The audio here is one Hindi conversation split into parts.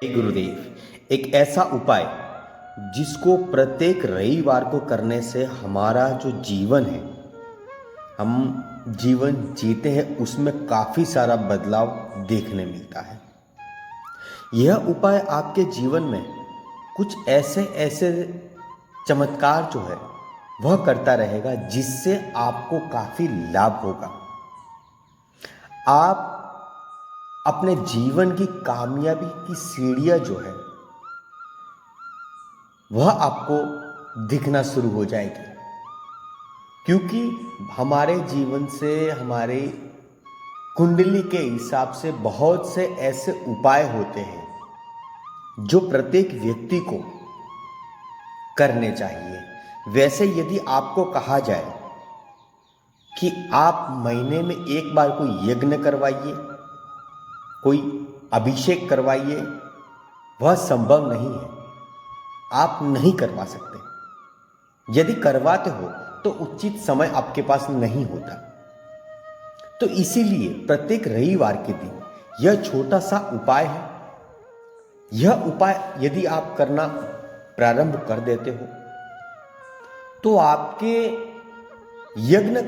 गुरुदेव, एक ऐसा उपाय जिसको प्रत्येक रविवार को करने से हमारा जो जीवन है, हम जीवन जीते हैं, उसमें काफ़ी सारा बदलाव देखने मिलता है। यह उपाय आपके जीवन में कुछ ऐसे ऐसे चमत्कार जो है वह करता रहेगा, जिससे आपको काफ़ी लाभ होगा। आप अपने जीवन की कामयाबी की सीढ़ियाँ जो है वह आपको दिखना शुरू हो जाएगी, क्योंकि हमारे जीवन से, हमारे कुंडली के हिसाब से बहुत से ऐसे उपाय होते हैं जो प्रत्येक व्यक्ति को करने चाहिए। वैसे यदि आपको कहा जाए कि आप महीने में एक बार कोई यज्ञ करवाइए, कोई अभिषेक करवाइए, वह संभव नहीं है। आप नहीं करवा सकते। यदि करवाते हो तो उचित समय आपके पास नहीं होता। तो इसीलिए प्रत्येक रविवार के दिन यह छोटा सा उपाय है। यह उपाय यदि आप करना प्रारंभ कर देते हो तो आपके यज्ञ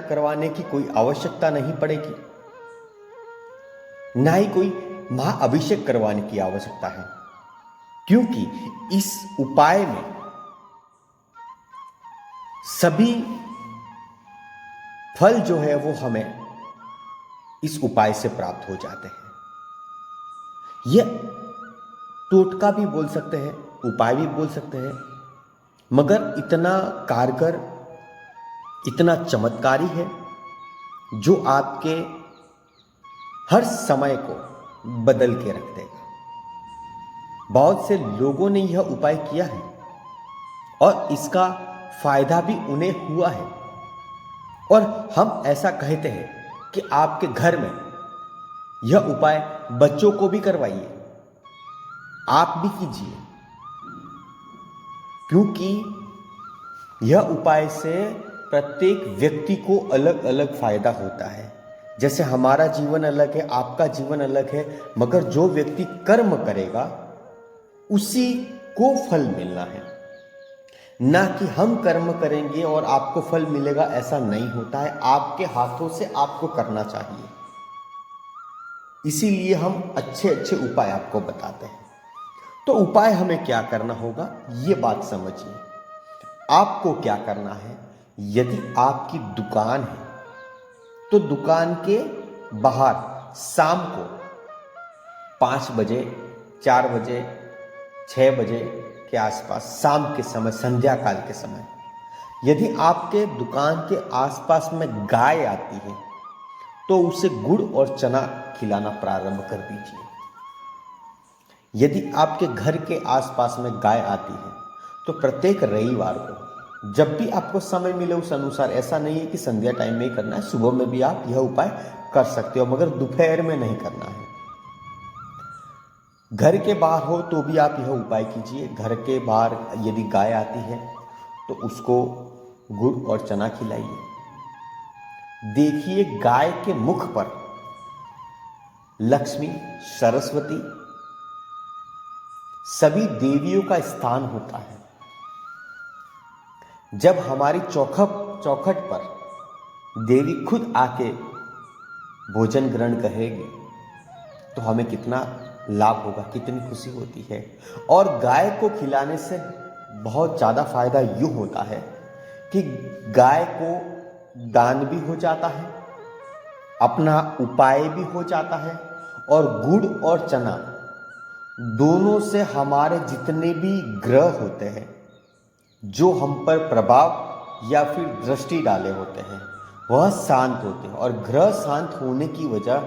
करवाने की कोई आवश्यकता नहीं पड़ेगी, ना ही कोई महाअभिषेक करवाने की आवश्यकता है, क्योंकि इस उपाय में सभी फल जो है वो हमें इस उपाय से प्राप्त हो जाते हैं। यह टोटका भी बोल सकते हैं, उपाय भी बोल सकते हैं, मगर इतना कारगर, इतना चमत्कारी है जो आपके हर समय को बदल के रख देगा। बहुत से लोगों ने यह उपाय किया है और इसका फायदा भी उन्हें हुआ है। और हम ऐसा कहते हैं कि आपके घर में यह उपाय बच्चों को भी करवाइए, आप भी कीजिए, क्योंकि यह उपाय से प्रत्येक व्यक्ति को अलग अलग फायदा होता है। जैसे हमारा जीवन अलग है, आपका जीवन अलग है, मगर जो व्यक्ति कर्म करेगा उसी को फल मिलना है, ना कि हम कर्म करेंगे और आपको फल मिलेगा, ऐसा नहीं होता है। आपके हाथों से आपको करना चाहिए। इसीलिए हम अच्छे अच्छे उपाय आपको बताते हैं। तो उपाय हमें क्या करना होगा, ये बात समझिए। आपको क्या करना है, यदि आपकी दुकान है तो दुकान के बाहर शाम को 5 बजे, 4 बजे, 6 बजे के आसपास, शाम के समय, संध्या काल के समय, यदि आपके दुकान के आसपास में गाय आती है तो उसे गुड़ और चना खिलाना प्रारंभ कर दीजिए। यदि आपके घर के आसपास में गाय आती है तो प्रत्येक रविवार को जब भी आपको समय मिले उस अनुसार, ऐसा नहीं है कि संध्या टाइम में ही करना है, सुबह में भी आप यह उपाय कर सकते हो, मगर दोपहर में नहीं करना है। घर के बाहर हो तो भी आप यह उपाय कीजिए। घर के बाहर यदि गाय आती है तो उसको गुड़ और चना खिलाइए। देखिए, गाय के मुख पर लक्ष्मी, सरस्वती, सभी देवियों का स्थान होता है। जब हमारी चौखट पर देवी खुद आके भोजन ग्रहण करेगी तो हमें कितना लाभ होगा, कितनी खुशी होती है। और गाय को खिलाने से बहुत ज़्यादा फायदा यूँ होता है कि गाय को दान भी हो जाता है, अपना उपाय भी हो जाता है, और गुड़ और चना दोनों से हमारे जितने भी ग्रह होते हैं जो हम पर प्रभाव या फिर दृष्टि डाले होते हैं वह शांत होते हैं। और ग्रह शांत होने की वजह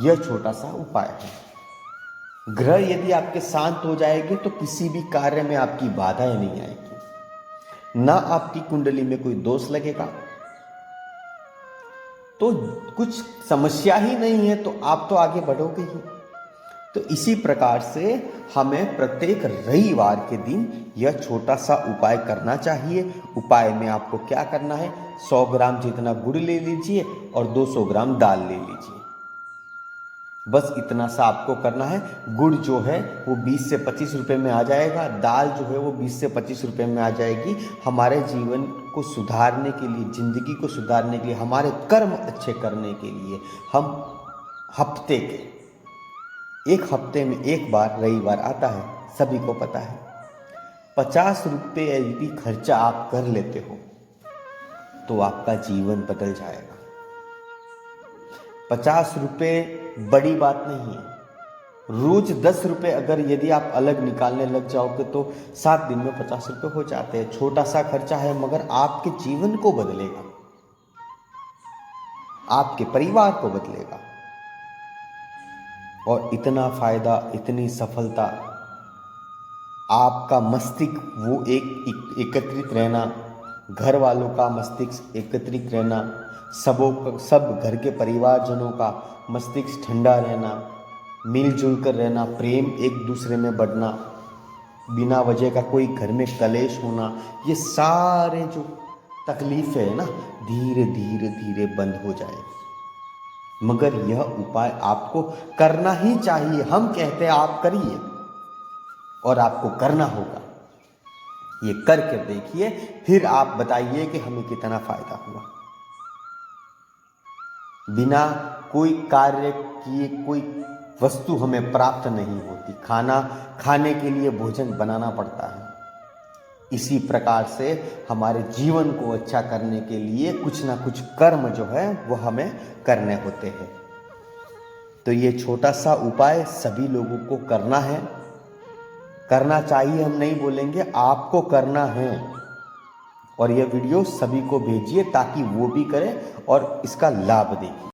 यह छोटा सा उपाय है। ग्रह यदि आपके शांत हो जाएंगे तो किसी भी कार्य में आपकी बाधाएं नहीं आएगी, ना आपकी कुंडली में कोई दोष लगेगा, तो कुछ समस्या ही नहीं है, तो आप तो आगे बढ़ोगे ही। तो इसी प्रकार से हमें प्रत्येक रविवार के दिन यह छोटा सा उपाय करना चाहिए। उपाय में आपको क्या करना है, 100 ग्राम जितना गुड़ ले लीजिए और 200 ग्राम दाल ले लीजिए। बस इतना सा आपको करना है। गुड़ जो है वो 20 से 25 रुपए में आ जाएगा, दाल जो है वो 20 से 25 रुपए में आ जाएगी। हमारे जीवन को सुधारने के लिए, ज़िंदगी को सुधारने के लिए, हमारे कर्म अच्छे करने के लिए हम हफ्ते के एक हफ्ते में एक बार रविवार आता है, सभी को पता है। 50 रुपये यदि खर्चा आप कर लेते हो तो आपका जीवन बदल जाएगा। 50 रुपये बड़ी बात नहीं है। रोज 10 रुपये अगर यदि आप अलग निकालने लग जाओगे तो 7 दिन में 50 रुपये हो जाते हैं। छोटा सा खर्चा है मगर आपके जीवन को बदलेगा, आपके परिवार को बदलेगा। और इतना फायदा, इतनी सफलता, आपका मस्तिष्क वो एकत्रित रहना, घर वालों का मस्तिष्क एकत्रित रहना, सब घर के परिवारजनों का मस्तिष्क ठंडा रहना, मिलजुल कर रहना, प्रेम एक दूसरे में बढ़ना, बिना वजह का कोई घर में कलेश होना, ये सारे जो तकलीफ़ें है ना, धीरे धीरे धीरे बंद हो जाएगी। मगर यह उपाय आपको करना ही चाहिए। हम कहते हैं आप करिए, और आपको करना होगा। ये करके देखिए, फिर आप बताइए कि हमें कितना फायदा हुआ। बिना कोई कार्य किए कोई वस्तु हमें प्राप्त नहीं होती। खाना खाने के लिए भोजन बनाना पड़ता है। इसी प्रकार से हमारे जीवन को अच्छा करने के लिए कुछ ना कुछ कर्म जो है वो हमें करने होते हैं। तो ये छोटा सा उपाय सभी लोगों को करना है, करना चाहिए, हम नहीं बोलेंगे, आपको करना है। और यह वीडियो सभी को भेजिए ताकि वो भी करें और इसका लाभ दें।